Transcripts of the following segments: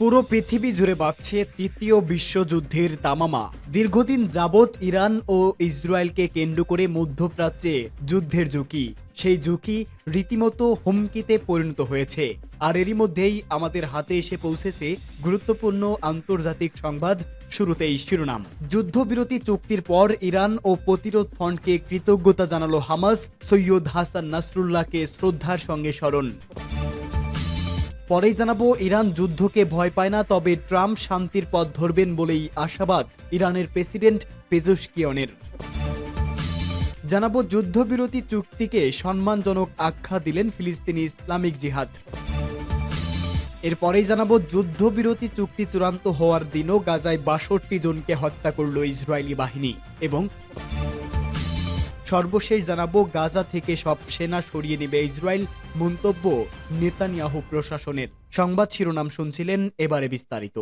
পুরো পৃথিবী জুড়ে বাজছে তৃতীয় বিশ্বযুদ্ধের দামামা। দীর্ঘদিন যাবৎ ইরান ও ইসরায়েলকে কেন্দ্র করে মধ্যপ্রাচ্যে যুদ্ধের ঝুঁকি, সেই ঝুঁকি রীতিমতো হুমকিতে পরিণত হয়েছে। আর এরই মধ্যেই আমাদের হাতে এসে পৌঁছেছে গুরুত্বপূর্ণ আন্তর্জাতিক সংবাদ। শুরুতেই শিরোনাম। যুদ্ধবিরতি চুক্তির পর ইরান ও প্রতিরোধ ফ্রন্টকে কৃতজ্ঞতা জানালো হামাস, সৈয়দ হাসান নাসরুল্লাহকে শ্রদ্ধার সঙ্গে স্মরণ। পরেই জানাবো, ইরান যুদ্ধকে ভয় পায় না, তবে ট্রাম্প শান্তির পথ ধরবেন বলেই আশাবাদ ইরানের প্রেসিডেন্ট পেজেশকিয়ানের। জানাবো, যুদ্ধবিরতি চুক্তিকে সম্মানজনক আখ্যা দিলেন ফিলিস্তিনি ইসলামিক জিহাদ। এরপরেই জানাবো, যুদ্ধবিরতি চুক্তি চূড়ান্ত হওয়ার দিনও গাজায় ৬২ জনকে হত্যা করল ইসরায়েলি বাহিনী। এবং সর্বশেষ জানাবো, গাজা থেকে সব সেনা সরিয়ে নেবে ইসরায়েল, মন্তব্য নেতানিয়াহু প্রশাসনের। সংবাদ শিরোনাম শুনছিলেন, এবারে বিস্তারিত।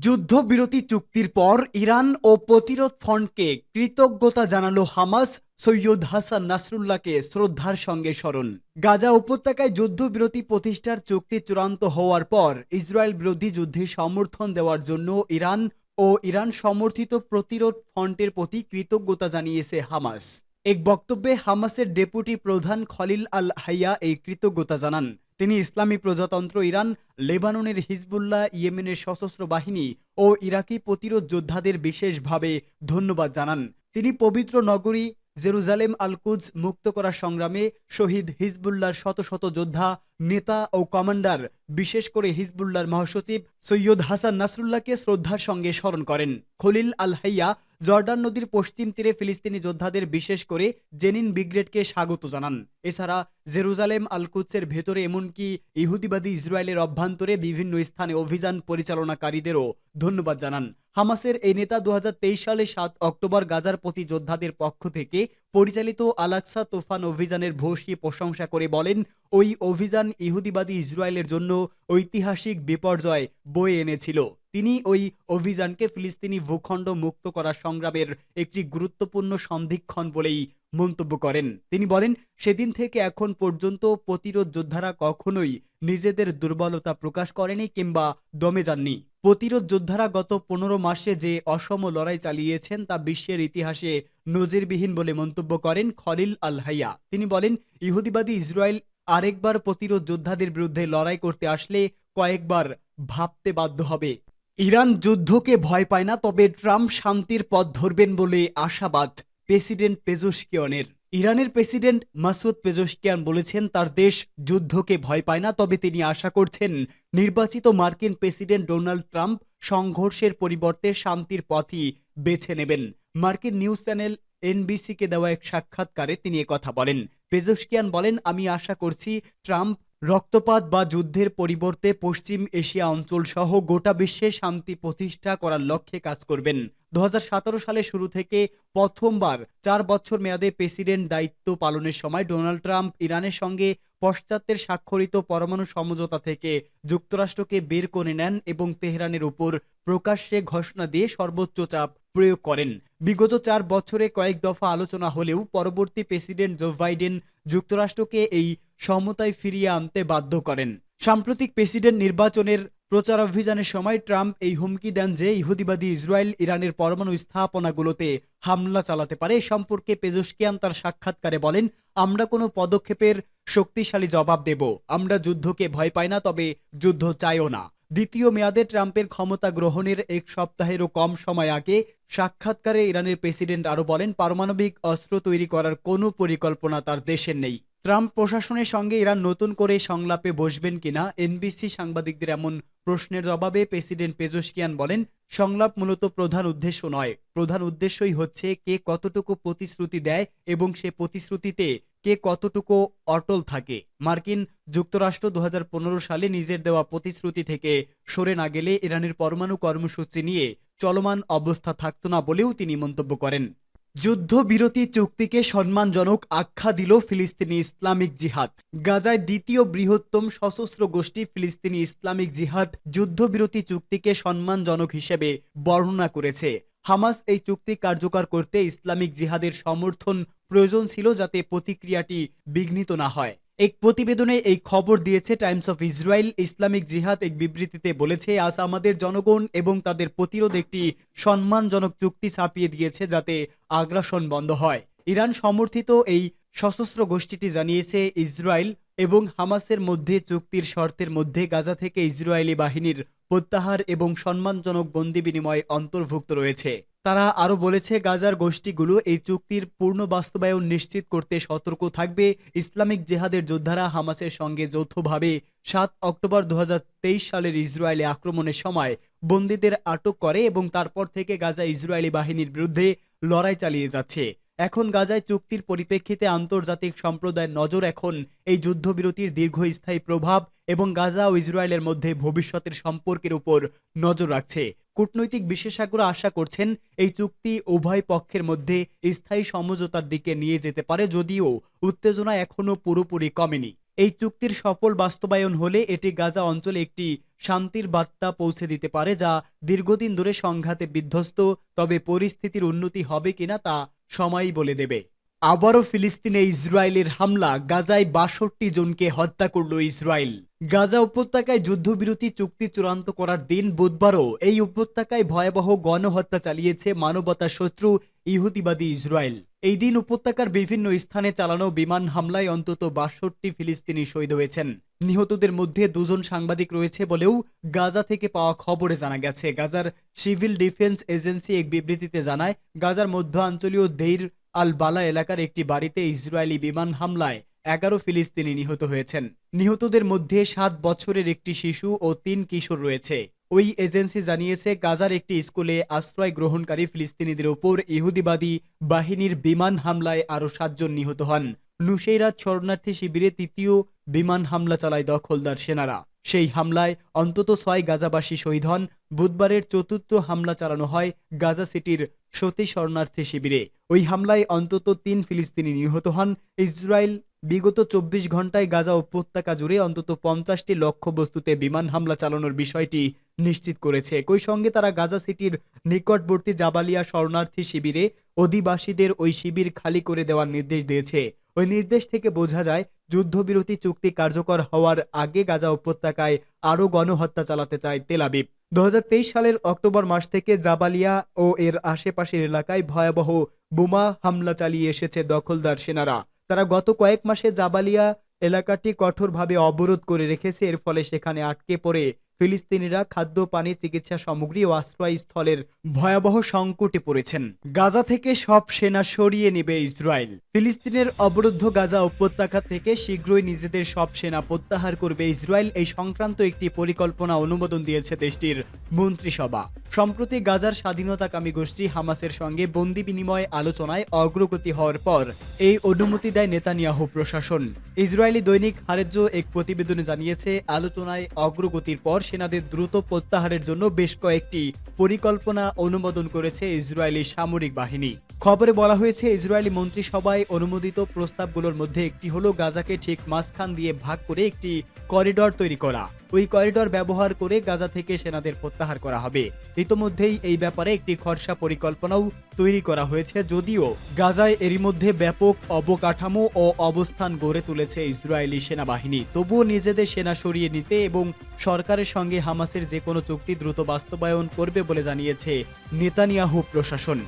যুদ্ধবিরতি চুক্তির পর ইরান ও প্রতিরোধ ফ্রন্টকে কৃতজ্ঞতা জানালো হামাস, সৈয়দ হাসান নাসরুল্লাহকে শ্রদ্ধার সঙ্গে স্মরণ। গাজা উপত্যকায় যুদ্ধবিরতি প্রতিষ্ঠার চুক্তি চূড়ান্ত হওয়ার পর ইসরায়েল বিরোধী যুদ্ধে সমর্থন দেওয়ার জন্য ইরান ও ইরান সমর্থিত প্রতিরোধ ফ্রন্টের প্রতি কৃতজ্ঞতা জানিয়েছে হামাস। এক বক্তব্যে হামাসের ডেপুটি প্রধান খলিল আল হাইয়া এই কৃতজ্ঞতা জানান। তিনি ইসলামী প্রজাতন্ত্র ইরান, লেবাননের হিজবুল্লাহ, ইয়েমেনের সশস্ত্র বাহিনী ও ইরাকি প্রতিরোধ যোদ্ধাদের বিশেষভাবে ধন্যবাদ জানান। তিনি পবিত্র নগরী জেরুজালেম আল কুদস মুক্ত করার সংগ্রামে শহীদ হিজবুল্লাহর শত শত যোদ্ধা, নেতা ও কমান্ডার, বিশেষ করে হিজবুল্লাহর মহাসচিব সৈয়দ হাসান নাসরুল্লাহকে শ্রদ্ধার সঙ্গে স্মরণ করেন। খলিল আল হাইয়া জর্ডান নদীর পশ্চিম তীরে ফিলিস্তিনি যোদ্ধাদের, বিশেষ করে জেনিন ব্রিগেডকে স্বাগত জানান। এছাড়া জেরুজালেম আল কুদসের ভেতরে এমনকি ইহুদিবাদী ইসরায়েলের অভ্যন্তরে বিভিন্ন স্থানে অভিযান পরিচালনাকারীদেরও ধন্যবাদ জানান। হামাসের এই নেতা ২০২৩ সালে ৭ অক্টোবর গাজার প্রতি যোদ্ধাদের পক্ষ থেকে পরিচালিত আল-আকসা তুফান অভিযানের ভূয়সী প্রশংসা করে বলেন, ওই অভিযান ইহুদিবাদী ইসরায়েলের জন্য ঐতিহাসিক বিপর্যয় বয়ে এনেছিল। তিনি ওই অভিযানকে ফিলিস্তিনি ভূখণ্ড মুক্ত করার সংগ্রামের একটি গুরুত্বপূর্ণ সন্ধিক্ষণ বলেই মন্তব্য করেন। তিনি বলেন, সেদিন থেকে এখন পর্যন্ত প্রতিরোধ যোদ্ধারা কখনোই নিজেদের দুর্বলতা প্রকাশ করেনি কিংবা দমে যাননি। প্রতিরোধ যোদ্ধারা গত ১৫ মাসে যে অসম লড়াই চালিয়েছেন তা বিশ্বের ইতিহাসে নজিরবিহীন বলে মন্তব্য করেন খলিল আল হাইয়া। তিনি বলেন, ইহুদিবাদী ইসরায়েল আরেকবার প্রতিরোধ যোদ্ধাদের বিরুদ্ধে লড়াই করতে আসলে কয়েকবার ভাবতে বাধ্য হবে। ইরান যুদ্ধকে ভয় পায় না, তবে ট্রাম্প শান্তির পথ ধরবেন বলে আশাবাদ প্রেসিডেন্ট পেজেশকিয়ানের। ইরানের প্রেসিডেন্ট মাসুদ পেজেশকিয়ান বলেছেন, তার দেশ যুদ্ধকে ভয় পায় না, তবে তিনি আশা করছেন নির্বাচিত মার্কিন প্রেসিডেন্ট ডোনাল্ড ট্রাম্প সংঘর্ষের পরিবর্তে শান্তির পথই বেছে নেবেন। মার্কিন নিউজ চ্যানেল এনবিসিকে দেওয়া এক সাক্ষাৎকারে তিনি একথা বলেন। পেজেশকিয়ান বলেন, আমি আশা করছি ট্রাম্প রক্তপাত বা যুদ্ধের পরিবর্তে পশ্চিম এশিয়া অঞ্চল সহ গোটা বিশ্বে শান্তি প্রতিষ্ঠা করার লক্ষ্যে কাজ করবেন। ২০১৭ সালের শুরু থেকে প্রথমবার ৪ বছর মেয়াদে প্রেসিডেন্ট দায়িত্ব পালনের সময় ডোনাল্ড ট্রাম্প ইরানের সঙ্গে পশ্চাতের স্বাক্ষরিত পরমাণু সমঝোতা থেকে যুক্তরাষ্ট্রকে বের করে নেন এবং তেহরানের উপর প্রকাশ্যে ঘোষণা দিয়ে সর্বোচ্চ চাপ প্রয়োগ করেন। বিগত ৪ বছরে কয়েক দফা আলোচনা হলেও পরবর্তী প্রেসিডেন্ট জো বাইডেন যুক্তরাষ্ট্রকে এই সমতায় ফিরিয়ে আনতে বাধ্য করেন। সাম্প্রতিক প্রেসিডেন্ট নির্বাচনের প্রচারাভিযানের সময় ট্রাম্প এই হুমকি দেন যে ইহুদিবাদী ইসরায়েল ইরানের পরমাণু স্থাপনাগুলোতে হামলা চালাতে পারে। এ সম্পর্কে পেজেশকিয়ান তার সাক্ষাৎকারে বলেন, আমরা কোনো পদক্ষেপের শক্তিশালী জবাব দেব। আমরা যুদ্ধকে ভয় পাই না, তবে যুদ্ধ চাইও না। দ্বিতীয় মেয়াদে ট্রাম্পের ক্ষমতা গ্রহণের এক সপ্তাহেরও কম সময় আগে সাক্ষাৎকারে ইরানের প্রেসিডেন্ট আরও বলেন, পারমাণবিক অস্ত্র তৈরি করার কোনো পরিকল্পনা তার দেশের নেই। ট্রাম্প প্রশাসনের সঙ্গে ইরান নতুন করে সংলাপে বসবেন কিনা এনবিসি সাংবাদিকদের এমন প্রশ্নের জবাবে প্রেসিডেন্ট পেজেশকিয়ান বলেন, সংলাপ মূলত প্রধান উদ্দেশ্য নয়। প্রধান উদ্দেশ্যই হচ্ছে কে কতটুকু প্রতিশ্রুতি দেয় এবং সে প্রতিশ্রুতিতে কে কতটুকু অটল থাকে। মার্কিন যুক্তরাষ্ট্র ২০১৫ সালে নিজের দেওয়া প্রতিশ্রুতি থেকে সরে না গেলে ইরানের পরমাণু কর্মসূচি নিয়ে চলমান অবস্থা থাকত না বলেও তিনি মন্তব্য করেন। যুদ্ধবিরতি চুক্তিকে সম্মানজনক আখ্যা দিল ফিলিস্তিনি ইসলামিক জিহাদ। গাজায় দ্বিতীয় বৃহত্তম সশস্ত্র গোষ্ঠী ফিলিস্তিনি ইসলামিক জিহাদ যুদ্ধবিরতি চুক্তিকে সম্মানজনক হিসেবে বর্ণনা করেছে। হামাস এই চুক্তি কার্যকর করতে ইসলামিক জিহাদের সমর্থন প্রয়োজন ছিল, যাতে প্রতিক্রিয়াটি বিঘ্নিত না হয়। এক প্রতিবেদনে এই খবর দিয়েছে টাইমস অফ ইসরায়েল। ইসলামিক জিহাদ এক বিবৃতিতে বলেছে, আজ আমাদের জনগণ এবং তাদের প্রতিরোধ একটি সম্মানজনক চুক্তি ছাপিয়ে দিয়েছে যাতে আগ্রাসন বন্ধ হয়। ইরান সমর্থিত এই সশস্ত্র গোষ্ঠীটি জানিয়েছে, ইসরায়েল এবং হামাসের মধ্যে চুক্তির শর্তের মধ্যে গাজা থেকে ইসরায়েলি বাহিনীর প্রত্যাহার এবং সম্মানজনক বন্দি বিনিময় অন্তর্ভুক্ত রয়েছে। তারা আরও বলেছে, গাজার গোষ্ঠীগুলো এই চুক্তির পূর্ণ বাস্তবায়ন নিশ্চিত করতে সতর্ক থাকবে। ইসলামিক জেহাদের যোদ্ধারা হামাসের সঙ্গে যৌথভাবে ৭ অক্টোবর ২০২৩ সালের ইসরায়েলি আক্রমণের সময় বন্দীদের আটক করে এবং তারপর থেকে গাজা ইসরায়েলি বাহিনীর বিরুদ্ধে লড়াই চালিয়ে যাচ্ছে। এখন গাজায় চুক্তির পরিপ্রেক্ষিতে আন্তর্জাতিক সম্প্রদায়ের নজর এখন এই যুদ্ধবিরতির দীর্ঘস্থায়ী প্রভাব এবং গাজা ও ইসরায়েলের মধ্যে ভবিষ্যতের সম্পর্কের উপর নজর রাখছে। কূটনৈতিক বিশেষজ্ঞরা আশা করছেন, এই চুক্তি উভয় পক্ষের মধ্যে স্থায়ী সমঝোতার দিকে নিয়ে যেতে পারে, যদিও উত্তেজনা এখনও পুরোপুরি কমেনি। এই চুক্তির সফল বাস্তবায়ন হলে এটি গাজা অঞ্চলে একটি শান্তির বার্তা পৌঁছে দিতে পারে, যা দীর্ঘদিন ধরে সংঘাতে বিধ্বস্ত। তবে পরিস্থিতির উন্নতি হবে কিনা তা সময়ই বলে দেবে। আবারও ফিলিস্তিনে ইসরায়েলের হামলা, গাজায় ৬২ জনকে হত্যা করল ইসরায়েল। গাজা উপত্যকায় যুদ্ধবিরতি চুক্তি চূড়ান্ত করার দিন বুধবারও এই উপত্যকায় ভয়াবহ গণহত্যা চালিয়েছে মানবতার শত্রু ইহুদিবাদী ইসরায়েল। এই দিন উপত্যকার বিভিন্ন স্থানে চালানো বিমান হামলায় অন্তত ৬২ ফিলিস্তিনি শহীদ হয়েছেন। নিহতদের মধ্যে ২ জন সাংবাদিক রয়েছে বলেও গাজা থেকে পাওয়া খবরে জানা গেছে। গাজার সিভিল ডিফেন্স এজেন্সি এক বিবৃতিতে জানায়, গাজার মধ্যাঞ্চলীয় দেইর আল বালা এলাকার একটি বাড়িতে ইসরায়েলি বিমান হামলায় ১১ ফিলিস্তিনি নিহত হয়েছেন। নিহতদের মধ্যে ৭ বছরের একটি শিশু ও ৩ কিশোর রয়েছে। ওই এজেন্সি জানিয়েছে, গাজার একটি স্কুলে আশ্রয় গ্রহণকারী ফিলিস্তিনিদের ওপর ইহুদিবাদী বাহিনীর বিমান হামলায় আরও ৭ জন নিহত হন। নুসেইরাত শরণার্থী শিবিরে ৩য় বিমান হামলা চালায় দখলদার সেনারা। সেই হামলায় অন্তত ৬ গাজাবাসী শহীদ হন। বুধবারের ৪র্থ হামলা চালানো হয় গাজা সিটির সতী শরণার্থী শিবিরে। ওই হামলায় অন্তত ৩ ফিলিস্তিনি নিহত হন। ইসরায়েল বিগত ২৪ ঘন্টায় গাজা উপত্যকা জুড়ে অন্তত ৫০টি লক্ষ্যবস্তুতে বিমান হামলা চালানোর বিষয়টি নিশ্চিত করেছে। একই সঙ্গে তারা গাজা সিটির নিকটবর্তী জাবালিয়া শরণার্থী শিবিরে অধিবাসীদের ওই শিবির খালি করে দেওয়ার নির্দেশ দিয়েছে। ওই নির্দেশ থেকে বোঝা যায়, যুদ্ধবিরতি চুক্তি কার্যকর হওয়ার আগে গাজা উপত্যকায় আরও গণহত্যা চালাতে চায় তেল আবিব। ২০২৩ সালের অক্টোবর মাস থেকে জাবালিয়া ও এর আশেপাশের এলাকায় ভয়াবহ বোমা হামলা চালিয়ে এসেছে দখলদার সেনারা। তারা গত কয়েক মাসে জাবালিয়া এলাকাটি কঠোরভাবে অবরোধ করে রেখেছে। এর ফলে সেখানে আটকে পড়ে ফিলিস্তিনিরা খাদ্য, পানি, চিকিৎসা সামগ্রী ও আশ্রয়স্থলের ভয়াবহ সংকটে পড়েছেন। গাজা থেকে সব সেনা সরিয়ে নেবে ইসরায়েল। ফিলিস্তিনের অবরুদ্ধ গাজা উপত্যকা থেকে শীঘ্রই নিজেদের সব সেনা প্রত্যাহার করবে ইসরায়েল। এই সংক্রান্ত একটি পরিকল্পনা অনুমোদন দিয়েছে দেশটির মন্ত্রিসভা। সম্প্রতি গাজার স্বাধীনতাকামী গোষ্ঠী হামাসের সঙ্গে বন্দি বিনিময় আলোচনায় অগ্রগতি হওয়ার পর এই অনুমতি দেয় নেতানিয়াহু প্রশাসন। ইসরায়েলি দৈনিক হারেজ এক প্রতিবেদনে জানিয়েছে, আলোচনায় অগ্রগতির পর সেনাদের দ্রুত প্রত্যাহারের জন্য বেশ কয়েকটি পরিকল্পনা অনুমোদন করেছে ইসরায়েলি সামরিক বাহিনী। খবরে বলা হয়েছে, ইসরায়েলি মন্ত্রিসভায় অনুমোদিত প্রস্তাবগুলোর মধ্যে একটি হলো গাজাকে ঠিক মাঝখান দিয়ে ভাগ করে একটি করিডর তৈরি করা। ওই করিডর ব্যবহার করে গাজা থেকে সেনাদের প্রত্যাহার করা হবে। ইতোমধ্যেই এই ব্যাপারে একটি খসড়া পরিকল্পনাও তৈরি করা হয়েছে। যদিও গাজায় এরই মধ্যে ব্যাপক অবকাঠামো ও অবস্থান গড়ে তুলেছে ইসরায়েলি সেনাবাহিনী, তবুও নিজেদের সেনা সরিয়ে নিতে এবং সরকারের সঙ্গে হামাসের যে কোনো চুক্তি দ্রুত বাস্তবায়ন করবে বলে জানিয়েছে নেতানিয়াহু প্রশাসন।